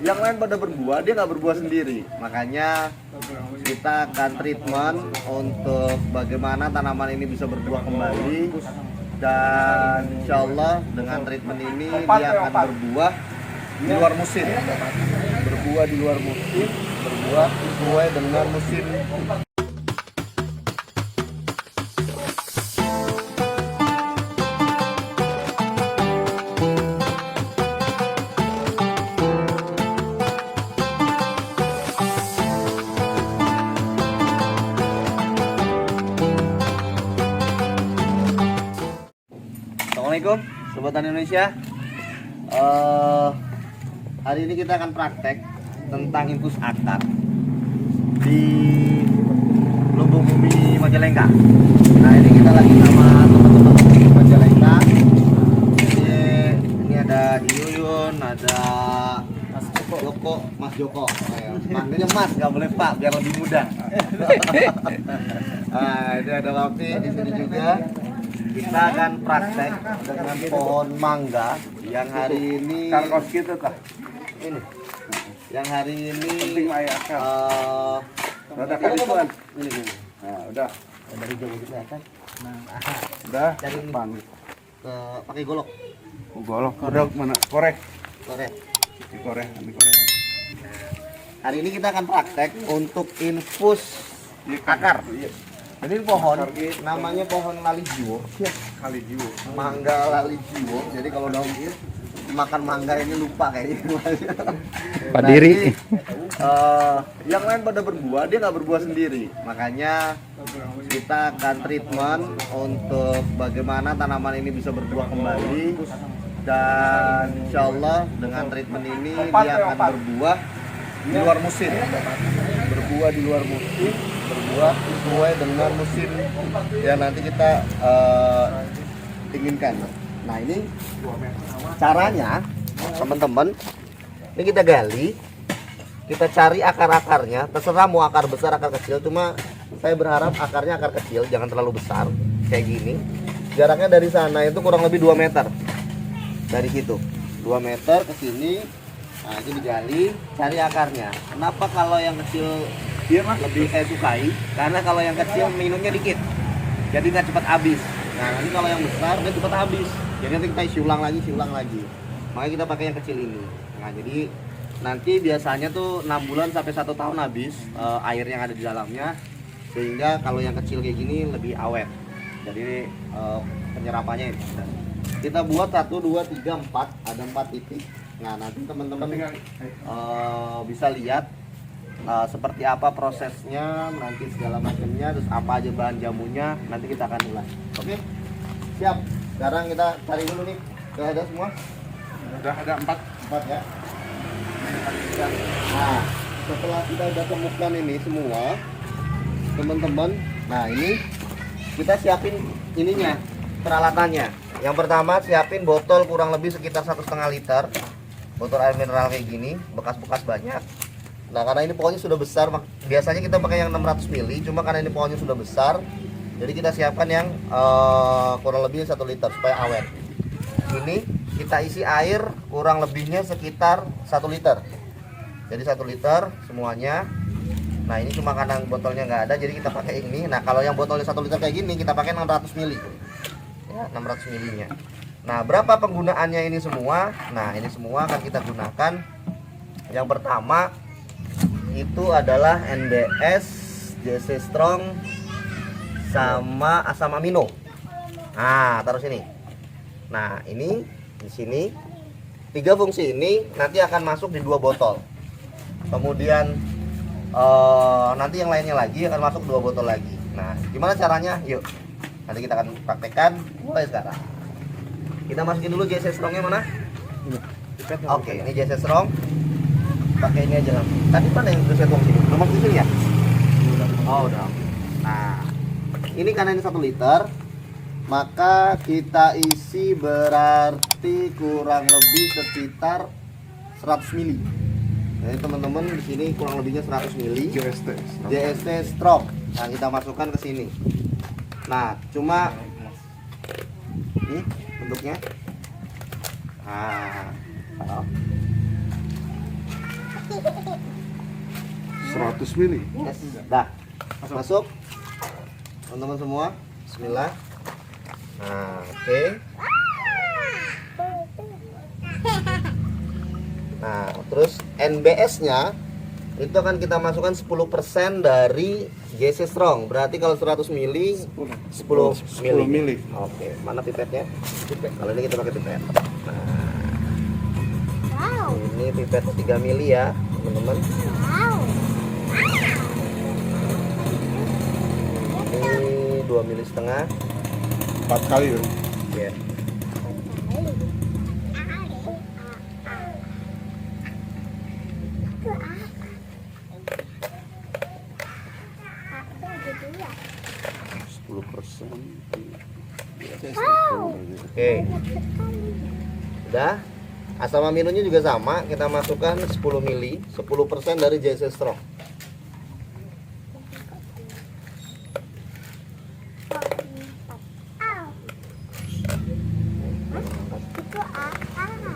yang lain pada berbuah, dia nggak berbuah sendiri. Makanya kita akan treatment untuk bagaimana tanaman ini bisa berbuah kembali. Dan insya Allah dengan treatment ini dia akan berbuah di luar musim. Berbuah di luar musim, berbuah sesuai dengan musim. Assalamualaikum Sobat Tani Indonesia. Hari ini kita akan praktek tentang infus akar di Lubuk Bumi Majalengka. Nah, ini kita lagi sama teman-teman Majalengka. Ini ada Yuyun, ada Mas Joko. Manggilnya Mas, nggak boleh Pak, biar lebih mudah. Nah, ini ada Wafi di sini juga. Kita akan praktek dengan pohon mangga yang hari ini Karkos gitu kah? ini yang hari ini Penting lah ya kan. Udah kali tuan. Ini. Nah, udah. Dari jauh gitu ya kan. Udah. Cari ini. Bang. Pakai golok. Golok. Udah mana? Korek. Korek. Dikorek, dikorek. Hari ini kita akan praktek untuk infus akar. Iya. Jadi ini pohon namanya pohon lali jiwo. Kali jiwo. Mangga lali jiwo. Jadi kalau udah makan mangga ini lupa kayaknya. Pak Diri. Yang lain pada berbuah, dia nggak berbuah sendiri. Makanya kita akan treatment untuk bagaimana tanaman ini bisa berbuah kembali. Dan insya Allah dengan treatment ini dia akan berbuah di luar musim. Berbuah di luar musim, berbuah sesuai dengan musim yang nanti kita inginkan. Nah, ini caranya teman-teman, ini kita gali, kita cari akar-akarnya, terserah mau akar besar akar kecil, cuma saya berharap akarnya akar kecil, jangan terlalu besar kayak gini. Jaraknya dari sana itu kurang lebih 2 meter, dari situ 2 meter ke sini. Nah, itu digali, cari akarnya. Kenapa kalau yang kecil lebih saya sukai? Karena kalau yang kecil minumnya dikit, jadi nggak cepat habis. Nah, nanti kalau yang besar dia cepat habis. Jadi nanti kita isi ulang lagi. Makanya kita pakai yang kecil ini. Nah, jadi nanti biasanya tuh 6 bulan sampai 1 tahun habis air yang ada di dalamnya. Sehingga kalau yang kecil kayak gini lebih awet. Jadi penyerapannya ini. Kita buat 1, 2, 3, 4, ada 4 titik. Nah, nanti teman-teman bisa lihat seperti apa prosesnya, nanti segala macamnya, terus apa aja bahan jamunya, nanti kita akan ulas. Oke, siap. Sekarang kita cari dulu nih, udah ada semua? Udah ada 4 ya. Nah, setelah kita udah temukan ini semua, teman-teman, nah ini kita siapin ininya, peralatannya. Yang pertama siapin botol kurang lebih sekitar 1,5 liter. Botol air mineral kayak gini, bekas-bekas banyak. Nah, karena ini pohonnya sudah besar, biasanya kita pakai yang 600 ml, cuma karena ini pohonnya sudah besar, jadi kita siapkan yang kurang lebih 1 liter supaya awet. Ini kita isi air kurang lebihnya sekitar 1 liter. Jadi 1 liter semuanya. Nah, ini cuma karena botolnya nggak ada, jadi kita pakai ini. Nah, kalau yang botolnya 1 liter kayak gini, kita pakai 600 ml. Ya, 600 ml-nya. Nah, berapa penggunaannya ini semua? Nah, ini semua akan kita gunakan. Yang pertama itu adalah NBS, JC Strong, sama asam amino. Nah, taruh sini. Nah, ini di sini 3 fungsi ini nanti akan masuk di 2 botol. Kemudian nanti yang lainnya lagi akan masuk 2 botol lagi. Nah, gimana caranya? Yuk, nanti kita akan praktekkan mulai sekarang. Kita masukin dulu JC Strongnya mana? Oke, ini JC Strong. Pakai ini aja. Tadi mana yang udah saya tuang sini? Nomor di sini ya? Oh, udah. Nah, ini karena ini 1 liter, maka kita isi berarti kurang lebih sekitar 100 ml. Jadi teman-teman di sini kurang lebihnya 100 ml. JST Strong. Nah, kita masukkan ke sini. Nah, cuma ini bentuknya. Nah, 100 mili. Yes. Dah. Masuk. Teman-teman semua. Bismillah. Nah, oke. Nah, terus NBS-nya itu akan kita masukkan 10% dari JC Strong. Berarti kalau 100 mili 10 mili. Oke, mana pipetnya? Kalau ini kita pakai pipet. Nah, ini pipet 3 mili ya, teman-teman. Ini 2 mili setengah. 4 kali ya. Ya. Oke. Udah. Asam aminonya juga sama, kita masukkan 10 mili, 10% dari JC Strong.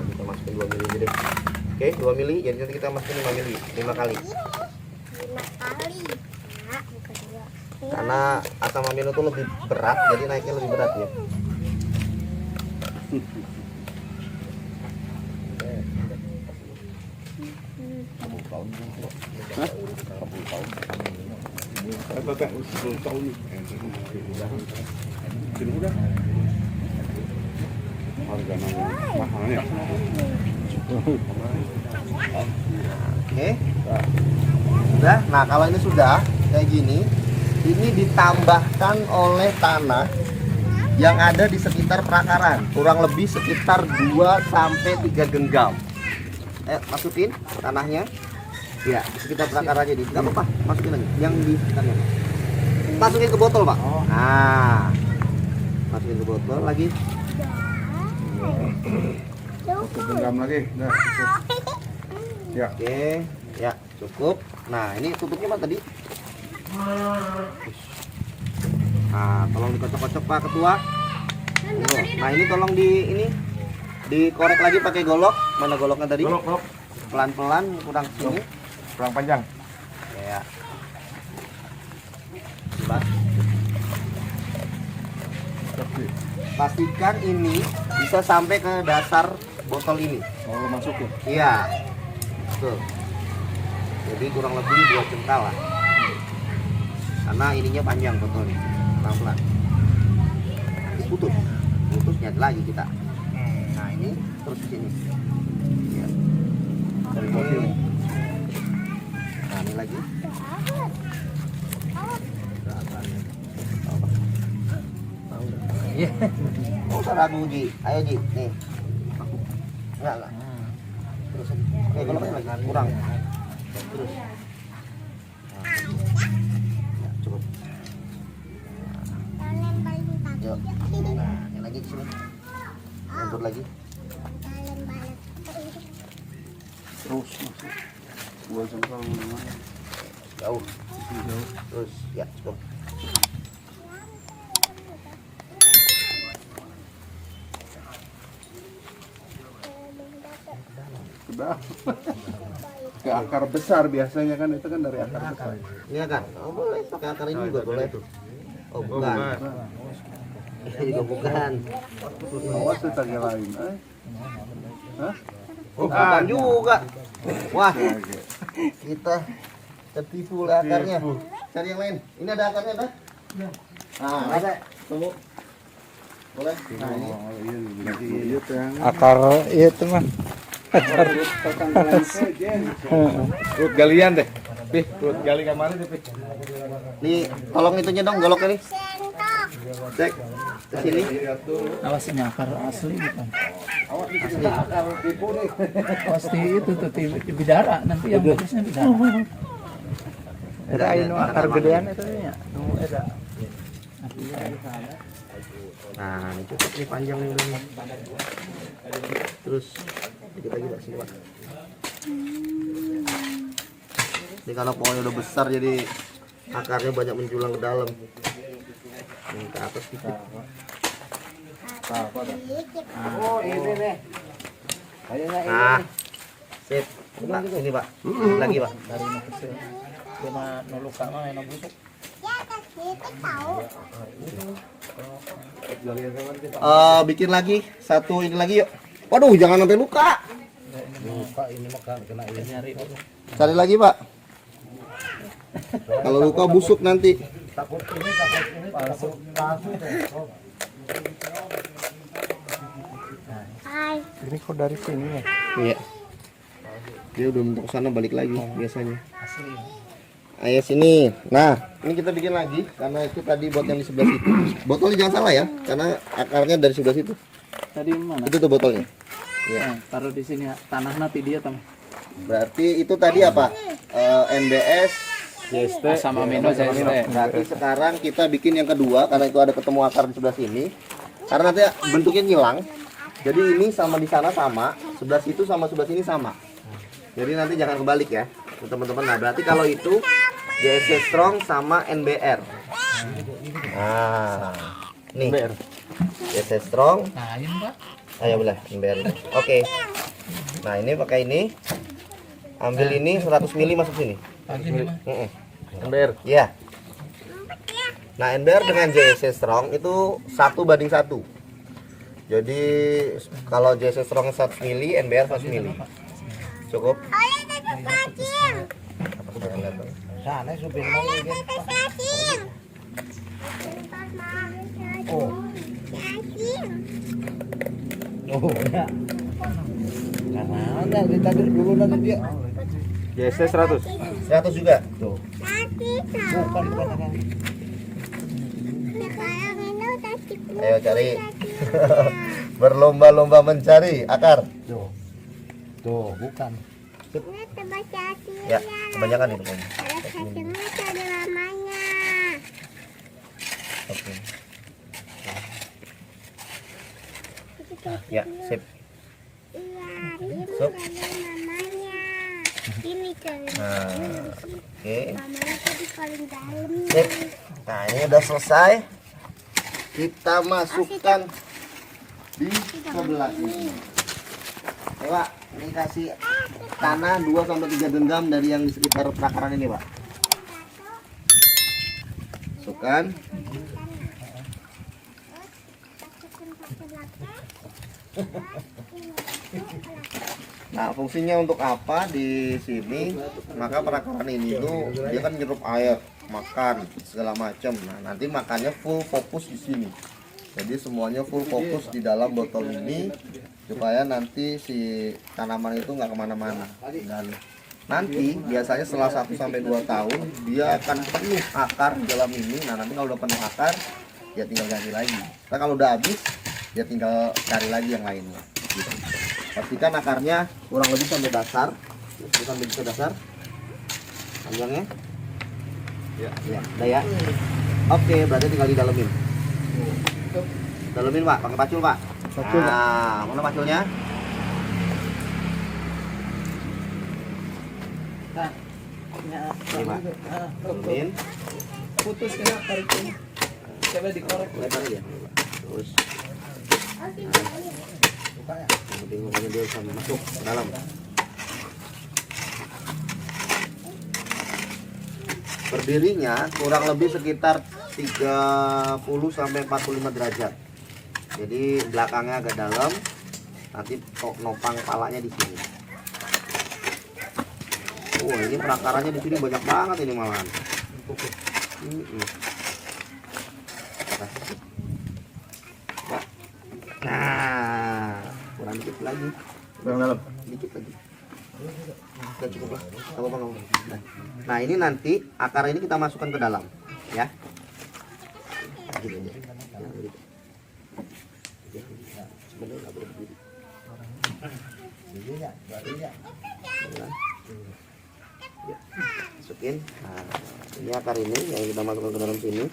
Kita masukin 2 mili aja deh. Oke, 2 mili, jadi nanti kita masukin 5 mili, 5 kali. 5 kali. Nah, bukan 2. Karena asam amino itu lebih berat, jadi naiknya lebih berat ya. Atau tak 10 tahun. Sini udah. Harga mahalnya. Oke. Udah, nah kalau ini sudah kayak gini, ini ditambahkan oleh tanah yang ada di sekitar perakaran, kurang lebih sekitar 2 sampai 3 genggam. Masukin tanahnya. Ya, di sekitar perakarannya di. Enggak apa-apa, masukin lagi yang di sekitarnya. Masukin ke botol, Pak. Nah. Masukin ke botol lagi. 1 genggam lagi. Dah. Ya. Oke, ya cukup. Nah ini tutupnya Pak tadi. Nah tolong dikocok-kocok Pak Ketua. Nah ini tolong dikorek lagi pakai golok. Mana goloknya tadi? Golok. Pelan-pelan kurang sini. Kurang panjang. Ya. Coba. Pastikan ini bisa sampai ke dasar botol ini. Oh, masukin. Iya. Tuh. Jadi kurang lebih 2 jengkal lah. Karena ininya panjang botolnya. Pelan-pelan. Putus. Putusnya lagi kita. Nah, ini terus ke sini. Ya. Dari botol. Nah, ini lagi. Oh, usah ragu Ji. Ayo Ji, nih. Enggak lah. Terus. Oke, kalau lagi kurang. Terus. Ya, cukup. Yuk. Nah, ini lagi di sini. Lanjut lagi. Terus masuk. 2 jengkal. Jauh. Terus, ya, cukup. Udah. Ke akar besar biasanya kan, itu kan dari akar besar. Ini akar. Oh, boleh pakai akar ini juga boleh tuh. Oh, bukan. Ini juga bukan. Awas itu tadi lain. Hah? Oh, bukan juga. Wah, kita tertipu oleh akarnya. Cari yang lain. Ini ada akarnya, ada? Nah, ada. Tunggu. Boleh? Nah, ini. Iya, Akar itu mah. Perut galian deh. Pih, perut gali kemana deh, Pih? Nih, tolong itunya dong goloknya nih. Cek ke sini. Awas ini akar asli bukan? Asli. Pasti itu tuh di bidara nanti yang bagusnya bidara. Ada ini akar gedean itu ya. Ada. Nah, ini cukup nih panjang nih udah nih. Terus dikit lagi Pak, sini Pak. Ini karena pohonnya udah besar jadi akarnya banyak menjulang ke dalam. Ini ke atas dikit. Oh, ini nih. Nah, sip. Nah, ini Pak. Lagi Pak. Dari no kecil. Dia mah no luka mah no busuk. Ya kita tahu. Bikin lagi satu ini lagi yuk. Waduh, jangan sampai luka. Luka ini mah kan kena nyari. Cari lagi Pak. Kalau luka busuk nanti. Hai. Ini kok dari sini ya? Iya. Dia udah mentok ke sana balik lagi biasanya. Asli. Ayo sini. Nah, ini kita bikin lagi karena itu tadi buat yang di sebelah situ. Botolnya jangan salah ya, karena akarnya dari sebelah situ. Tadi mana? Itu tuh botolnya. Iya. Taruh di sini tanah nanti dia tam. Berarti itu tadi apa? NBS Asam amino JST. Berarti sekarang kita bikin yang kedua karena itu ada ketemu akar di sebelah sini. Karena nanti bentuknya ngilang. Jadi ini sama di sana sama, sebelah situ sama sebelah sini sama. Jadi nanti jangan kebalik ya, teman-teman. Nah, berarti kalau itu JST Strong sama NBR. Nah, nih. JST Strong. Nah, ini Pak. Ayo boleh NBR. Oke. Nah, ini pakai ini. Ambil ini 100 ml masuk sini. Pagi ini mah. NBR. Iya. Nah, NBR dengan JST Strong itu 1:1. Jadi kalau JST Strong 1 ml, NBR 1 ml. Cukup? Oleh tetap cacing. Sana supir Oleh tetap cacing. Oh. Cacing. Oh, ya. Karena ada kita dulu nanti dia. JST 100. 100 juga. Tuh. Cacing tahu. Bukan kan. Sekarang ini cacing. Ayo cari. Berlomba-lomba mencari akar. Tuh, bukan. Ini tebak cacing. Ya, kebanyakan itu kayaknya. Ada cacingnya cari lamanya. Oke. Ya, sip. Iya, ini Sup. cari mamanya. Ini cari Nah, oke. mamanya tadi paling dalam. Sip. Nah, ini udah selesai. Kita masukkan di sebelah ini. Oke, Pak. Ini kasih tanah 2-3 genggam dari yang di sekitar perakaran ini, Pak. Masukkan. Nah, fungsinya untuk apa di sini? Maka perakaran ini tuh dia kan nyerap air, makan segala macam. Nah, nanti makannya full fokus di sini. Jadi semuanya full fokus di dalam botol ini supaya nanti si tanaman itu nggak kemana-mana. Dan nanti biasanya setelah 1-2 tahun dia akan penuh akar di dalam ini. Nah, nanti kalau udah penuh akar dia tinggal ganti lagi. Nah, kalau udah habis dia tinggal cari lagi yang lainnya. Gitu. Pastikan akarnya kurang lebih sampai dasar, sampai ke dasar. Panjangnya. Ya, udah ya. Oke, berarti tinggal didalemin. Dalemin, Pak, pakai pacul, Pak. Pacul, Pak. Nah, mana paculnya? Nah, Ini, Pak. Dalemin. putus kena tarik ini. Coba dikorek. Lebar aja. Terus. Yang penting pokoknya dia sampai masuk ke dalam. Berdirinya kurang lebih sekitar 30-45 derajat. Jadi belakangnya agak dalam, nanti nopang palanya di sini. Oh, ini perakarannya di sini banyak banget ini malahan. Nah, kurang dikit lagi. Kurang dalam. Dikit lagi. Udah cukup lah. Gak apa-apa, gak apa-apa. Nah, ini nanti akar ini kita masukkan ke dalam, ya. Gitu aja. Nah, gitu. Sebenarnya nggak boleh berdiri. Ya, masukin. Nah, ini akar ini yang kita masukkan ke dalam sini,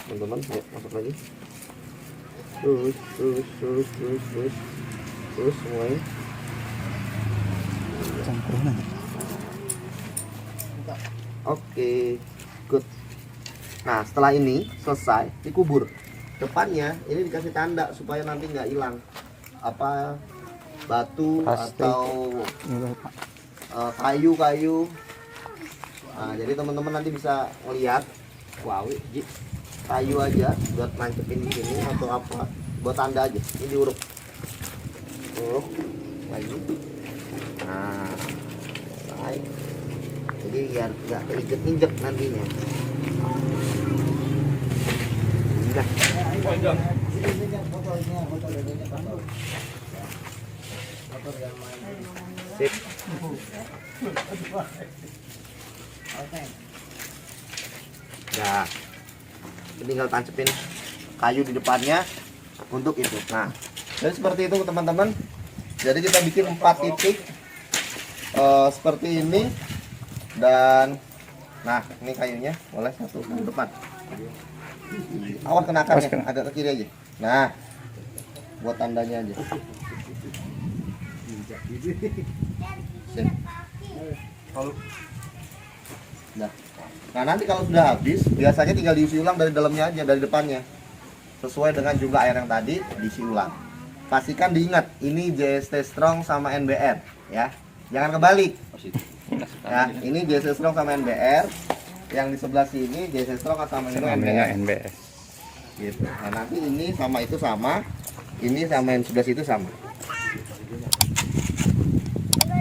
teman-teman. Yuk, masuk lagi. Terus semuanya. Oke, good. Nah, setelah ini selesai, dikubur. Depannya ini dikasih tanda supaya nanti nggak hilang apa batu Plastik. atau Ini, Pak. kayu-kayu. Nah, jadi teman-teman nanti bisa lihat, wow, kayu aja buat nancepin di sini atau apa, buat tanda aja. Ini diuruk, lagi. Nah, baik. Jadi biar nggak keinjek-injek nantinya. Udah. Sip. Nah, tinggal tancepin kayu di depannya untuk itu. Nah, jadi seperti itu teman-teman. Jadi kita bikin 4 titik seperti ini. Dan nah, ini kayunya boleh satu di depan. Awas kena akarnya, agak ke kiri aja. Nah, buat tandanya aja. Sip. Nah, nanti kalau sudah habis, biasanya tinggal diisi ulang dari dalamnya aja, dari depannya. Sesuai dengan jumlah air yang tadi, diisi ulang. Pastikan diingat, ini JST Strong sama NBR, ya. Jangan kebalik. Ya, ini JST Strong sama NBR. Yang di sebelah sini JST Strong sama NBR. Gitu. Nah, nanti ini sama itu sama, ini sama yang sebelah situ sama.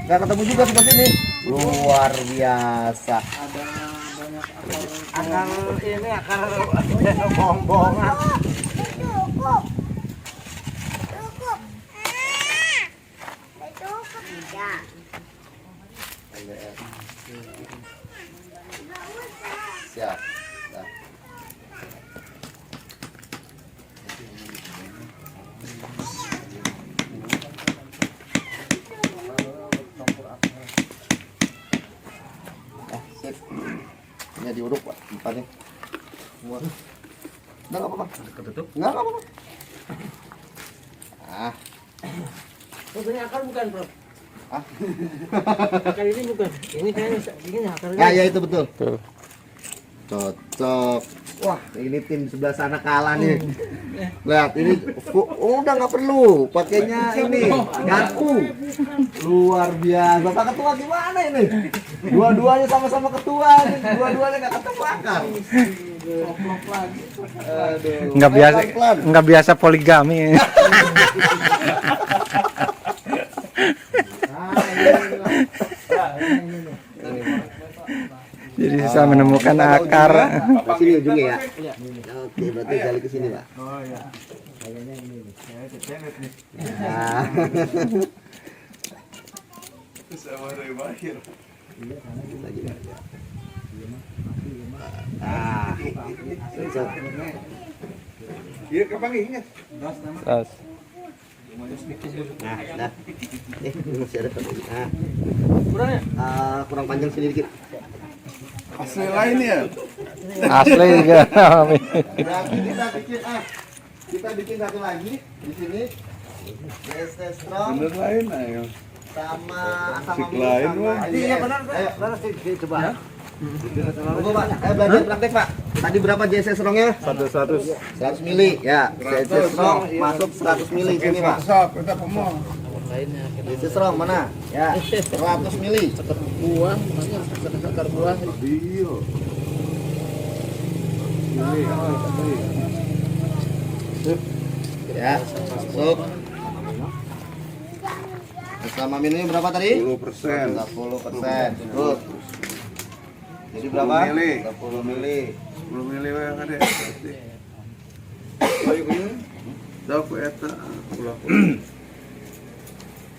Nggak ketemu juga sebelah sini. Luar biasa. Akar ini akar bohong-bohongan. Cukup. Ya. Siap. Nah. Sip. Ini diuruk Pak, depannya. Semua. Enggak apa-apa. Ketutup. Enggak apa-apa. Ah. Ini akar bukan, Bro? Ah. Akar ini bukan. Ini kayaknya ini akarnya. Ya, ya itu betul. Cocok. Wah, ini tim sebelah sana kalah nih. Lihat, ini udah nggak perlu pakainya ini garpu. Luar biasa. Pak Ketua gimana ini? Dua-duanya sama-sama ketua, dua-duanya nggak ketemu akar. Aduh. Nggak biasa poligami. Jadi bisa menemukan akar. Di sini ujungnya ya. Oke, berarti gali ke sini, Pak. Oh ya. Kayaknya ini nih. Sama dari bahir. Ah. Iya, kapan ingat? Terus. Nah, dah. Ini masih ada satu. Nah. Kurang ya? Kurang panjang sini dikit. Asli lain ya? Asli juga. Berarti kita bikin satu lagi di sini. JST Strong Bener lain ayo. sama Sik lain wah. Iya benar, Ayo, coba. Tunggu, Pak. Ayo belajar praktek, Pak. Tadi berapa JST Strongnya? 100 mili. Ya, JST Strong masuk 100 mili sini, Pak. Masuk, kita pemong. JST Strong mana? Ya, 100 mili. Buah, mana? Akar buah. Iya. Ini Ya, masuk. Selama minumnya berapa tadi? 10%. 30%. Terus. Jadi berapa? 10 mili. 30 mili. 10 mili we kan ya. Ayo ini. Dah ku eta ulah.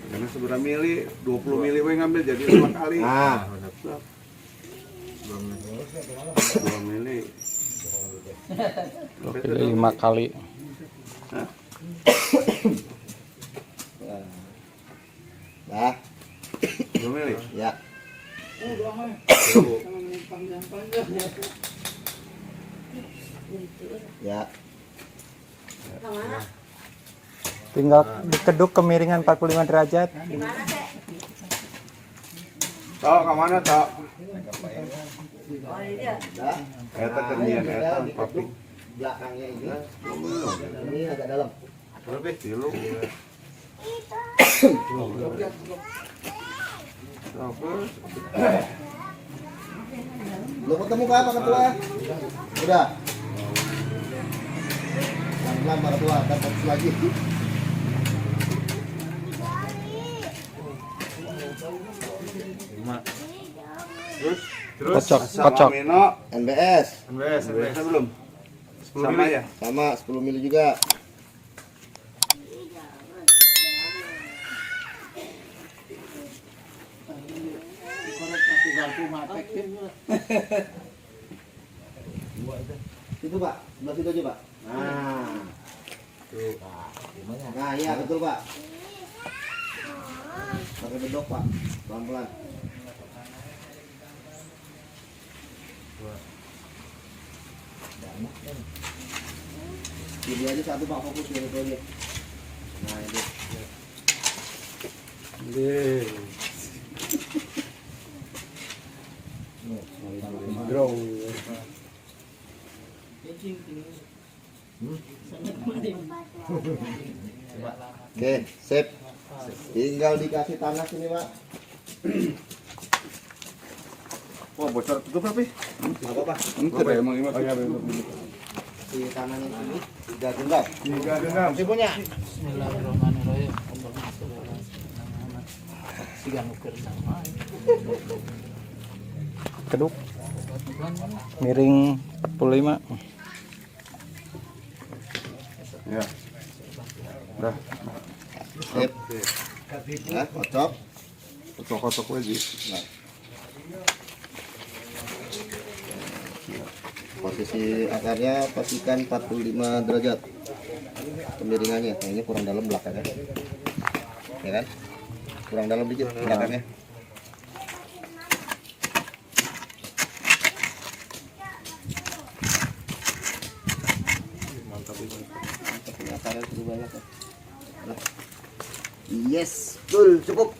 Karena seberapa mili, 20 mili we ngambil jadi 2 kali. Nah. 2 mili. 5 kali. Dah. 2 mili. Ya. Ya. Tinggal dikeduk kemiringan 45 derajat. Tok, ke mana tok? Dah. Eta kenyian eta papi. Belakangnya ini. Ini agak dalam. Lebih tilu. Belum ketemu kah Pak Ketua? Udah. Pelan-pelan Pak Ketua, akan fokus lagi. Terus Kocok, sama kocok. Mino. NBS. NBS belum. 10 Sama mili ya? Sama 10 mili juga. Itu Pak, sebelah situ aja Pak. Nah. Tuh, Pak. Nah, iya betul Pak. Pakai bedok Pak, pelan-pelan. Ini aja satu Pak, fokus dari itu aja. Nah, itu. Oke, sip. Tinggal dikasih tanah sini, Pak. Wah, bocor tutup tapi. Enggak apa-apa. Enggak ya, emang ini. Di tanahnya sini 3 genggam. 3 genggam. Si punya. Bismillahirrahmanirrahim. Sigan ukur sama. Keduk. Miring 45. Ya. Udah. Sip. Nah, kocok. Kocok-kocok lagi. Nah. Posisi akarnya pastikan 45 derajat kemiringannya. Nah, ini kurang dalam belakangnya, ya kan? Kurang dalam dikit belakangnya. Mantap ini akarnya cukup banyak ya. Nah. Yes, betul, cukup.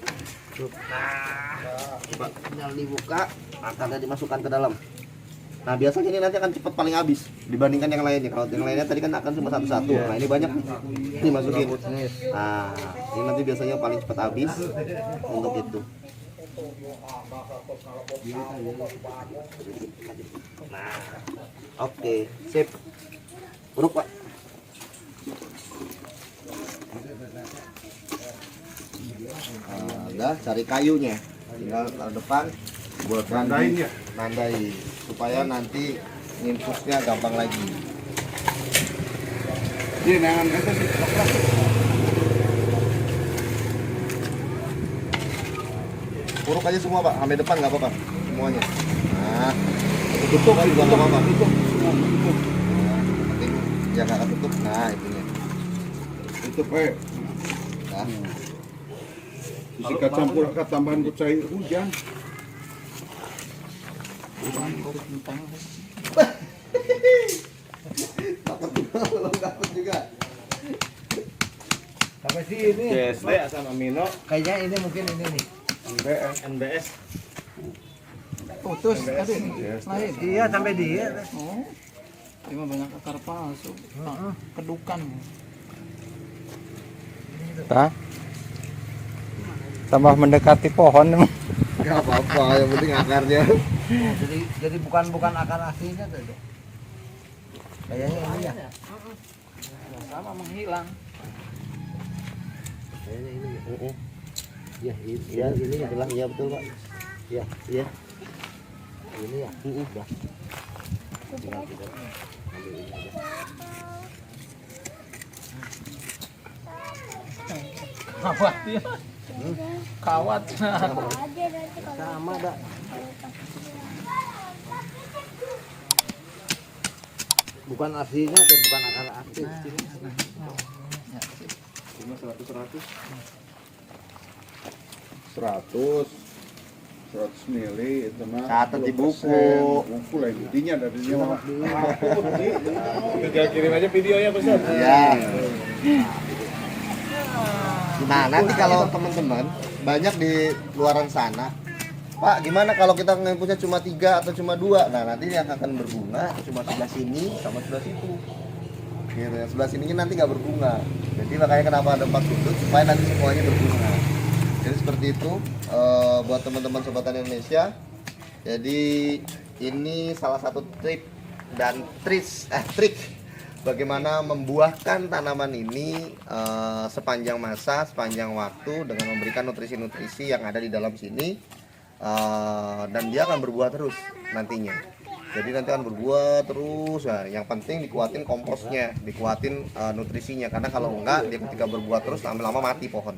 Nah, tinggal dibuka, akarnya dimasukkan ke dalam. Nah, biasanya ini nanti akan cepat paling habis dibandingkan yang lainnya. Kalau yang lainnya tadi kan akan cuma satu-satu. Nah, ini banyak nih masukin. Nah, ini nanti biasanya paling cepat habis untuk itu. Nah, oke, sip. Uruk, Pak. Nah, udah cari kayunya. Tinggal taruh depan buat Nandain ya? Nandai supaya nanti nginfusnya gampang lagi. Ini nangan kata sih. Uruk aja semua Pak, sampai depan nggak apa-apa semuanya. Nah, tutup juga nggak apa-apa. Tutup. Nah, penting ya nggak ketutup. Nah, itunya. Tutup Nah, Jika campur akan tambahan kucai hujan. takut belum dapat juga. Sampai sini. CSD sama Mino. Kayaknya ini mungkin ini nih. NBS. Putus tadi. Lain. Iya sampai dia. Oh. Ini banyak akar palsu. Kedukan. Tah. Tambah mendekati pohon. Nggak apa-apa, yang penting akarnya. Jadi bukan akar aslinya tuh. Kayaknya ini ya. Sama menghilang. Kayaknya ini ya. Iya, iya, ini adalah iya betul Pak. Iya, iya. Ini ya. Udah. Kawat ya. Kawat. Sama dah. Bukan aslinya dan bukan akar asli. Cuma 100 mili itu mah. Catat di buku. Buku lah intinya dari dia mah. Tinggal kirim aja videonya pesan. Iya. Nah, nanti kalau teman-teman banyak di luaran sana, Pak, gimana kalau kita ngempusnya cuma 3 atau cuma 2? Nah, nanti yang akan berbunga cuma sebelah sini sama sebelah situ. Gitu, yang sebelah sininya nanti nggak berbunga. Jadi makanya kenapa ada 4 sudut supaya nanti semuanya berbunga. Jadi seperti itu buat teman-teman Sobat Tani Indonesia. Jadi ini salah satu trik dan trik bagaimana membuahkan tanaman ini sepanjang masa, sepanjang waktu dengan memberikan nutrisi-nutrisi yang ada di dalam sini, dan dia akan berbuah terus nantinya. Jadi nanti akan berbuah terus. Nah, yang penting dikuatin komposnya, dikuatin nutrisinya, karena kalau enggak dia ketika berbuah terus lama-lama mati pohon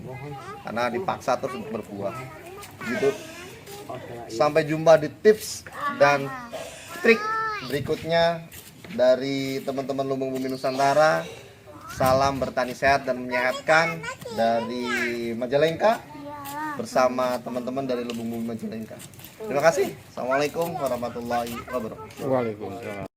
karena dipaksa terus untuk berbuah gitu. Sampai jumpa di tips dan trik berikutnya dari teman-teman Lumbung Bumi Nusantara. Salam bertani sehat dan menyehatkan dari Majalengka bersama teman-teman dari Lumbung Bumi Majalengka. Terima kasih. Assalamualaikum warahmatullahi wabarakatuh. Waalaikumsalam.